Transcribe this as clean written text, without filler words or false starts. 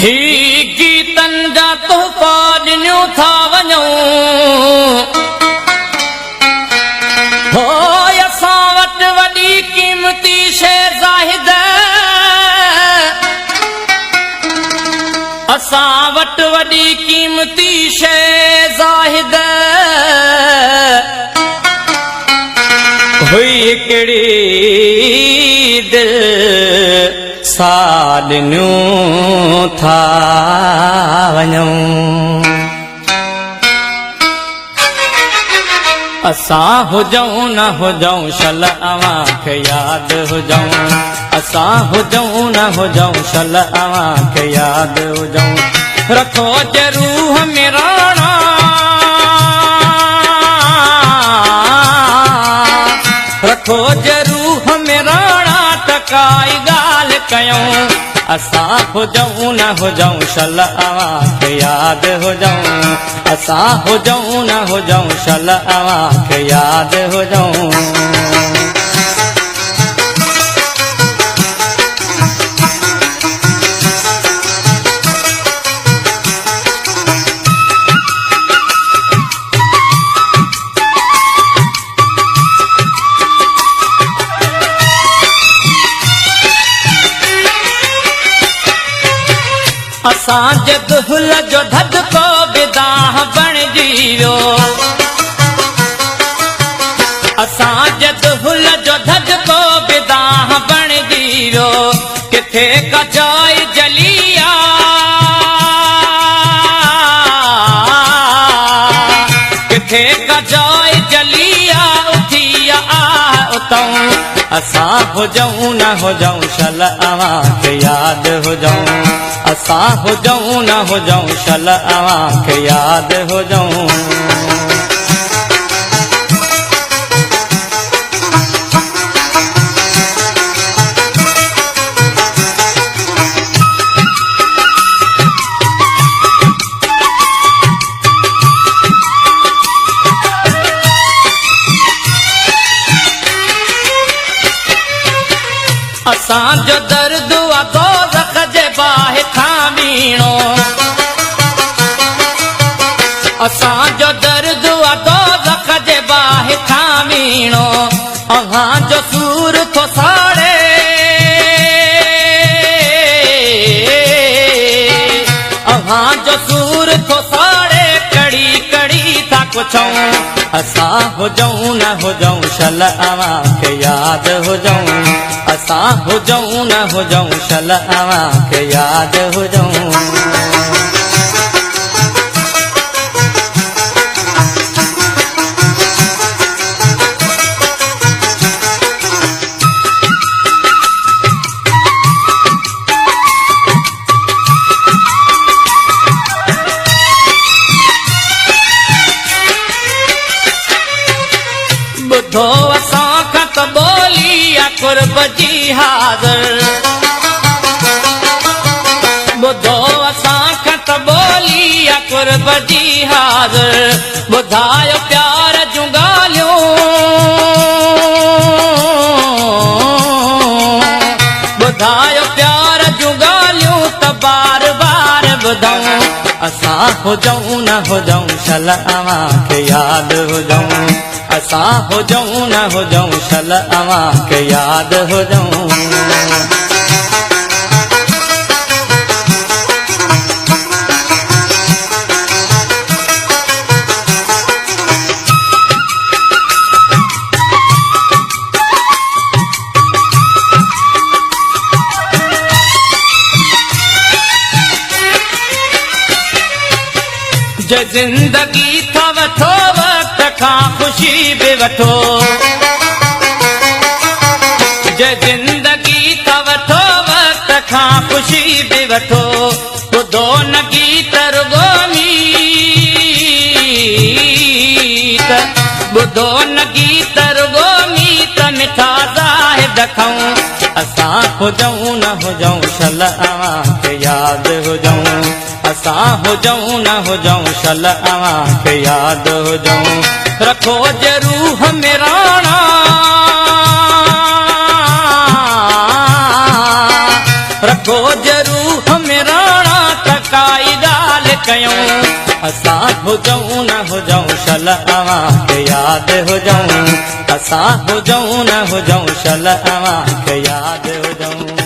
ही गीतन जा तोहफ़ा ॾिनियूं था वञूं हो असां वटि वॾी क़ीमती शइ ज़ाहिद असां वटि वॾी क़ीमती शइ ज़ाहिद हुई हिकिड़ी दिलि साॾिनियूं था वञूं असां हुजऊं न हुजऊं शल अवां खे यादि हुजऊं असां हुजऊं न हुजऊं शल अवां खे यादि हुजऊं रखो जे रूह में राणा रखो जे रूह में राणा टकाई ॻाल्हि कयूं असां हुजऊं न हुजऊं शल अवां खे यादि हुजऊं असां हुजऊं न हुजऊं शल अवां खे यादि हुजऊं असांजे दुहिल जो धदको बिदाह बणिजी वियो असांजे दुहिल जो धदको बिदाह बणिजी वियो किथे कचाई जलिया किथे कचाई जलिया उथी आह उतऊं असां हुजऊं न हुजऊं शल अवां खे यादि हुजऊं असां हुजऊं न हुजऊं शल अवां खे यादि हुजऊं असांजो दर्द दोज़ख जे बाहि खां बीणो असांजो दर्द दोज़ख जे बाहि खां बीणो अव्हांजो सूर थो साड़े अव्हांजो सूर थो साड़े कड़ी कड़ी था पुछऊं असां हुजऊं न हुजऊं शल अवां खे यादि हुजऊं असां हुजऊं न हुजऊं शल अवां खे यादि हुजऊं ॿुधो असां खां त ॿोली कुर्ब जी हाज़िर ॿुधो असां खां त ॿोली कुर्ब जी हाज़िर ॿुधायो प्यार जूं ॻाल्हियूं ॿुधायो प्यार जूं ॻाल्हियूं त बार बार ॿुधऊं असां हुजऊं न हुजऊं शल अवां खे यादि हुजऊं असां हुजऊं न हुजऊं शल अवां खे यादि हुजऊं जे ज़िंदगी था वठो वक़्त खां ख़ुशी बि वठो जे ज़िंदगी था वठो वक़्त खां ख़ुशी बि वठो ॿुधो न गीत रुगो मीत ॿुधो न गीत रुगो मीत मिठा ज़ाहिद खाऊं असां हुजऊं न हुजऊं शल अवां खे यादि हुजऊं असां हुजऊं न हुजऊं शल अवां खे यादि हुजऊं रखो जे रूह में राणा रखो जे रूह में राणा कयूं असां हुजऊं न हुजऊं शल अव्हांखे यादि हुजऊं असां हुजऊं न हुजऊं शल अव्हांखे यादि हुजऊं